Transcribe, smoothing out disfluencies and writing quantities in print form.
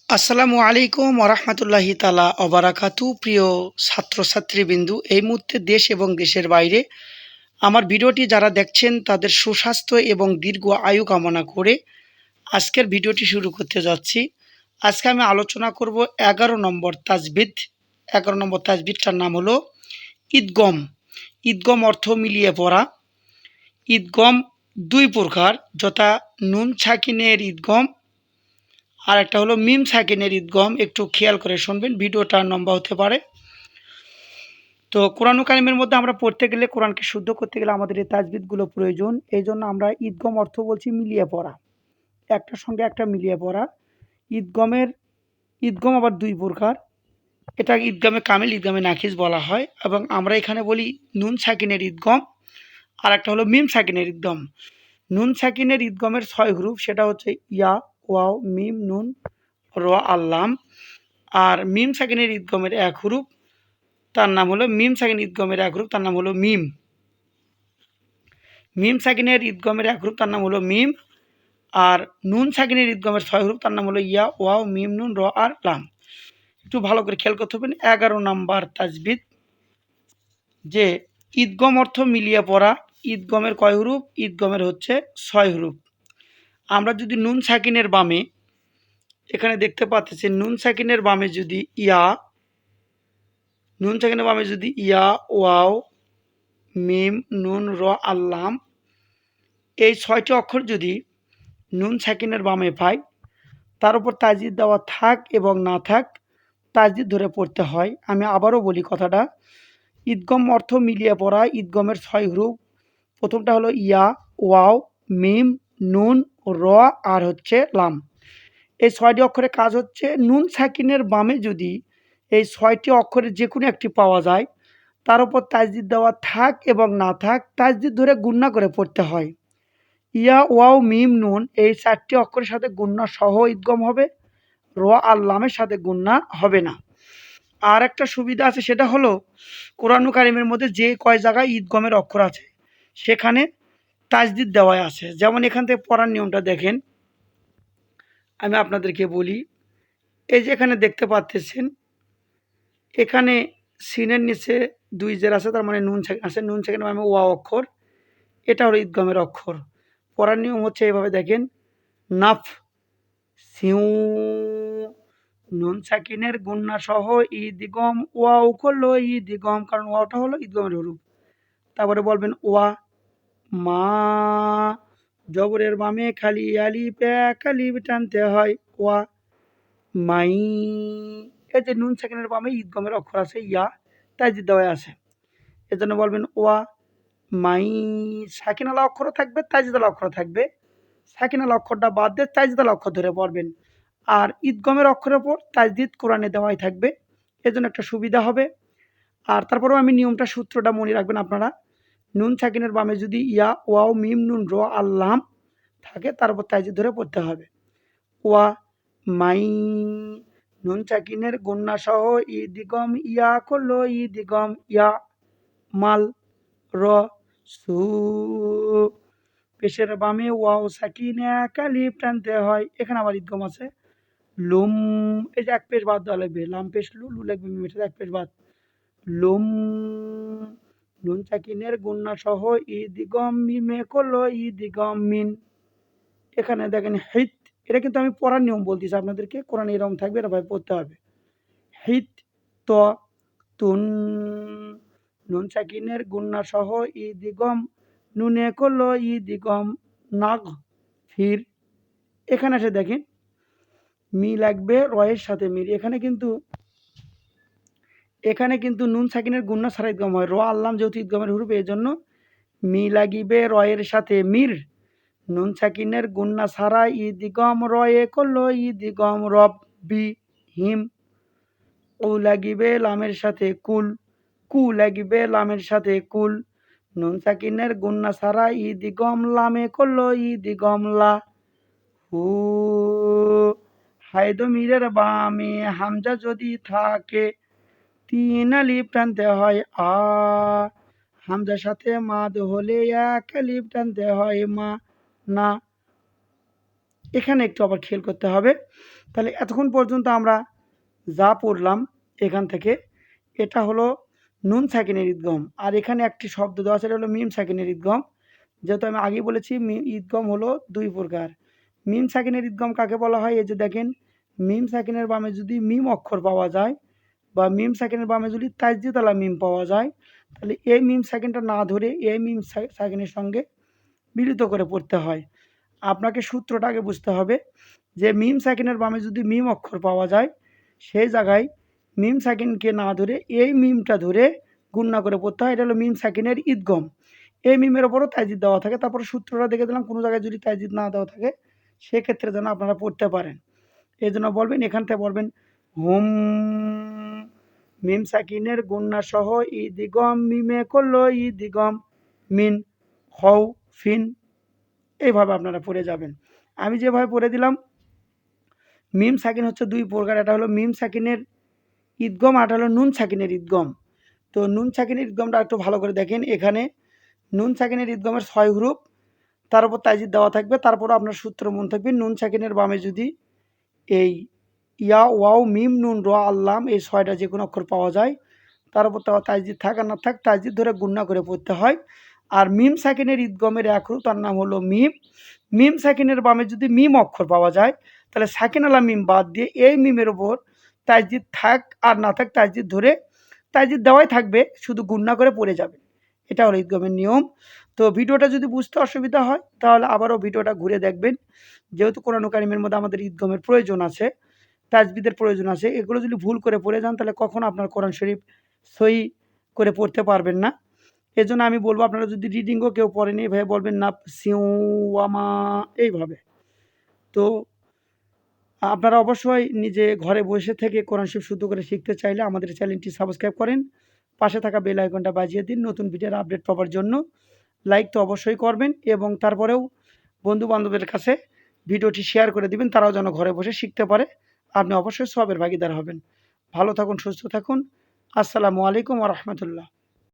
আসসালামু আলাইকুম ওরহমতুল্লাহি তালা অবারাকাতু। প্রিয় ছাত্রছাত্রীবৃন্দু, এই মুহূর্তে দেশ এবং দেশের বাইরে আমার ভিডিওটি যারা দেখছেন তাদের সুস্বাস্থ্য এবং দীর্ঘ আয়ু কামনা করে আজকের ভিডিওটি শুরু করতে যাচ্ছি। আজকে আমি আলোচনা করব 11 নম্বর তাজবিদ। 11 নম্বর তাজবিদটার নাম হলো ঈদগম। ঈদগম অর্থ মিলিয়ে পড়া। ঈদগম দুই প্রকার, যথা নুন ছাকিনের ঈদগম আর একটা হলো মিম সাকিনের ঈদগম। একটু খেয়াল করে শুনবেন, ভিডিওটা লম্বা হতে পারে। তো কোরআন কারিমের মধ্যে আমরা পড়তে গেলে, কোরআনকে শুদ্ধ করতে গেলে আমাদের এই তাজবিদগুলো প্রয়োজন। এই জন্য আমরা ঈদগম অর্থ বলছি মিলিয়ে পড়া, একটার সঙ্গে একটা মিলিয়ে পড়া। ঈদগমের ঈদগম আবার দুই প্রকার, এটা ঈদগামে কামিল, ঈদগামে নাকিস বলা হয়, এবং আমরা এখানে বলি নুন সাকিনের ঈদগম আর একটা হলো মিম সাকিনের ঈদগম। নুন সাকিনের ঈদগমের 6 গ্রুপ, সেটা হচ্ছে ইয়া, ওয়াও, মিম, নুন, র, আল্লাম। আর মিম সাকিনের ঈদগমের 1 গ্রুপ, তার নাম হলো মিম সাকিন ঈদগমের 1 গ্রুপ, তার নাম হলো মিম। মিম সাকিনের ঈদগমের 1 গ্রুপ, তার নাম হলো মিম। আর নুন সাকিনের ঈদগমের 6 গ্রুপ, তার নাম হলো ইয়া, ওয়াও, মিম, নুন, র আর লাম। একটু ভালো করে খেয়াল করতে হবেন। 11 নম্বর তাজবিদ, যে ঈদগম অর্থ মিলিয়ে পড়া। ঈদগমের কয় গ্রুপ? ঈদগমের হচ্ছে 6 গ্রুপ। আমরা যদি নুন সাকিনের বামে, এখানে দেখতে পাচ্ছেন নুন সাকিনের বামে যদি ইয়া, নুন সাকিনের বামে যদি ইয়া, ওয়াও, মিম, নুন, র, আল্লাম, এই 6টি অক্ষর যদি নুন সাকিনের বামে পাই, তার উপর তাজদিদ দেওয়া থাক এবং না থাক, তাজদিদ ধরে পড়তে হয়। আমি আবারও বলি কথাটা। ঈদগম অর্থ মিলিয়ে পড়া। ঈদগমের 6 গ্রুপ। প্রথমটা হলো ইয়া, ওয়াও, মিম, নুন, র আর হচ্ছে লাম। এই 6টি অক্ষরের কাজ হচ্ছে, নুন সাকিনের বামে যদি এই 6টি অক্ষরের যে কোনো একটি পাওয়া যায়, তার উপর তাজদিদ দেওয়া থাক এবং না থাক, তাজদিদ ধরে গুণনা করে পড়তে হয়। ইয়া, ওয়াও, মিম, নুন এই 4টি অক্ষরের সাথে গুণনা সহ ঈদগম হবে, র আর লামের সাথে গুণনা হবে না। আর একটা সুবিধা আছে, সেটা হলো কোরআন কারিমের মধ্যে যে কয় জায়গায় ঈদগমের অক্ষর আছে সেখানে তাজদিদ দেওয়া আছে। যেমন এখান থেকে পড়ার নিয়মটা দেখেন, আমি আপনাদেরকে বলি। এই যে এখানে দেখতে পাচ্ছেন, এখানে সিনের নিচে 2 জের আছে, তার মানে নুন আছে। নুন সেখানে আমি ওয়া অক্ষর, এটা হলো ঈদগমের অক্ষর। পড়ার নিয়ম হচ্ছে এভাবে দেখেন, নাফ, সিউ, নুন সাকিনের গুন্না সহ ঈদগম, ওয়াও করলো ঈদগম, কারণ ওয়াটা হলো ঈদগমের হরুফ। তারপরে বলবেন ওয়া, মা, জবরের বামে খালি আলিফ, এক আলিফ টানতে হয়, ওয়া, মাই। এই যে নুন সাকিনের বামে ঈদগমের অক্ষর আছে ইয়া, তাজদিদ দেওয়া আছে। এজন্য বলবেন ওয়া, মাই। সাকিনালা অক্ষরও থাকবে, তাজদিদালা অক্ষর থাকবে। সাকিনালা অক্ষরটা বাদ দিয়ে তাজদিদালা অক্ষর ধরে পড়বেন। আর ঈদগমের অক্ষরের ওপর তাজদিদ কোরআনে দেওয়াই থাকবে, এজন্য একটা সুবিধা হবে। আর তারপরেও আমি নিয়মটা, সূত্রটা মনে রাখবেন আপনারা। নুন সাকিনের বামে যদি ইয়া, ওয়াও, মিম, নুন, র, আল্লাম থাকে, তার উপর তাজদিদ ধরে পড়তে হবে। ওয়া, মাই, নুন সাকিনের গুন্না সহ ঈদগম, ইয়া করলো ঈদগম, ইয়া, মাল, র, সু, পেশের বামে ওয়াও সাকিন, এক আলিফ টানতে হয়। এখানে আবার ঈদগম আছে। লুম, এই যে এক পেশ বাদ দেওয়া লাগবে, লাম পেশ লু, লু লাগবে মিমের সাথে এক পেশ বাদ। লুম, নুন সাকিনের গুন্না সহ ঈদগম, মিমে করলো ঈদগম, মিন। এখানে দেখেন হিত, এটা কিন্তু আমি পড়ার নিয়ম বলতেছি আপনাদেরকে, কোরআন এরকম থাকবে, এটা ভাই পড়তে হবে। হিত, ত, তুন, নুন সাকিনের গুন্না সহ ঈদগম, নুনে করলো ঈদগম, নাগ, ফির। এখানে এসে দেখেন মি লাগবে রয়ের সাথে মির। এখানে কিন্তু নুন সাকিনের গুন্না ছাড়া ঈদগম হয়। র আল্লাম যেহেতু ঈদগমের হুরুফ, এই জন্য মি লাগিবে রয়ের সাথে মির। নুন সাকিনের গুন্না ছাড়া ঈদগম, রয়ে করলো ঈদগম, রব্বি হিম। উ লাগিবে লামের সাথে কুল, কু লাগিবে লামের সাথে কুল। নুন সাকিনের গুন্না ছাড়া ঈদগম, লামে করলো ঈদগম, লা, হু। হায়দমিরের বামে হামজা যদি থাকে, 3 আলিফ টানতে হয়, আ। হামজার সাথে মাদ হলে 1 আলিফ টানতে হয়, মা, না। এখানে একটু আবার খেয়াল করতে হবে। তাহলে এতক্ষণ পর্যন্ত আমরা যা পড়লাম এখান থেকে, এটা হলো নুন সাকিনের ঈদগম। আর এখানে একটি শব্দ দেওয়া আছে, এটা হলো মিম সাকিনের ঈদগম। যেহেতু আমি আগেই বলেছি ঈদগম হলো দুই প্রকার। মিম সাকিনের ঈদগম কাকে বলা হয়? এই যে দেখেন, মিম সাকিনের বামে যদি মিম অক্ষর পাওয়া যায় বা মিম সাকিনের বামে যদি তাজদিদ মিম পাওয়া যায়, তাহলে এই মিম সাকিনটা না ধরে এই মিম সাকিনের সঙ্গে মিলিত করে পড়তে হয়। আপনাকে সূত্রটা আগে বুঝতে হবে যে মিম সাকিনের বামে যদি মিম অক্ষর পাওয়া যায়, সেই জায়গায় মিম সাকিনকে না ধরে এই মিমটা ধরে গুণনা করে পড়তে হয়। এটা হলো মিম সাকিনের ঈদগম। এই মিমের ওপরও তাজদিদ দেওয়া থাকে। তারপরে সূত্রটা দেখে দিলাম, কোনো জায়গায় যদি তাজদিদ না দেওয়া থাকে সেক্ষেত্রে যেন আপনারা পড়তে পারেন। এই জন্য বলবেন, এখান থেকে বলবেন হুম, মিম সাকিনের গুণনা সহ ঈদগম মিমে করলো ঈদগম মিন হও ফিন, এইভাবে আপনারা পড়ে যাবেন। আমি যেভাবে পড়ে দিলাম, মিম সাকিন হচ্ছে দুই প্রকার, এটা হলো মিম সাকিনের ঈদগম আর এটা হলো নুন সাকিনের ঈদগম। তো নুন সাকিনের ঈদগমটা একটু ভালো করে দেখেন, এখানে নুন সাকিনের ঈদগমের 6 গ্রুপ, তার উপর তাজদিদ দেওয়া থাকবে। তারপরও আপনার সূত্র মনে থাকবে, নুন সাকিনের বামে যদি এই ইয়া ওয়াও মিম নুন র আল্লাম এই 6টা যে কোনো অক্ষর পাওয়া যায়, তার উপর তাজদিদ থাক আর না থাক তাজদিদ ধরে গুণনা করে পড়তে হয়। আর মিম সাকিনের ঈদগমের এক রূপ, তার নাম হলো মিম। মিম সাকিনের বামে যদি মিম অক্ষর পাওয়া যায়, তাহলে সাকিন আলা মিম বাদ দিয়ে এই মিমের ওপর তাজদিদ থাক আর না থাক তাজদিদ ধরে, তাজদিদ দেওয়াই থাকবে, শুধু গুণনা করে পড়ে যাবে। এটা হলো ঈদগমের নিয়ম। তো ভিডিওটা যদি বুঝতে অসুবিধা হয় তাহলে আবারও ভিডিওটা ঘুরে দেখবেন। যেহেতু কোরআন কারিমের মধ্যে আমাদের ঈদগমের প্রয়োজন আছে, তাজবিদের প্রয়োজন আছে, এগুলো যদি ভুল করে পড়ে যান তাহলে কখনো আপনার কোরআন শরীফ সহি করে পড়তে পারবেন না। এজন্য আমি বলবো, আপনারা যদি রিডিংও কেউ পড়েনি এভাবে বলবেন না সিউ আমা এইভাবে। তো আপনারা অবশ্যই নিজে ঘরে বসে থেকে কোরআন শরীফ শুদ্ধ করে শিখতে চাইলে আমাদের চ্যানেলটি সাবস্ক্রাইব করেন, পাশে থাকা বেল আইকনটা বাজিয়ে দিন নতুন ভিডিওর আপডেট পাওয়ার জন্য। লাইক তো অবশ্যই করবেন এবং তারপরেও বন্ধু বান্ধবের কাছে ভিডিওটি শেয়ার করে দিবেন, তারাও যেন ঘরে বসে শিখতে পারে। আপনি অবশ্যই সওয়াবের ভাগীদার হবেন। ভালো থাকুন, সুস্থ থাকুন। আসসালামু আলাইকুম ওয়া রাহমাতুল্লাহ।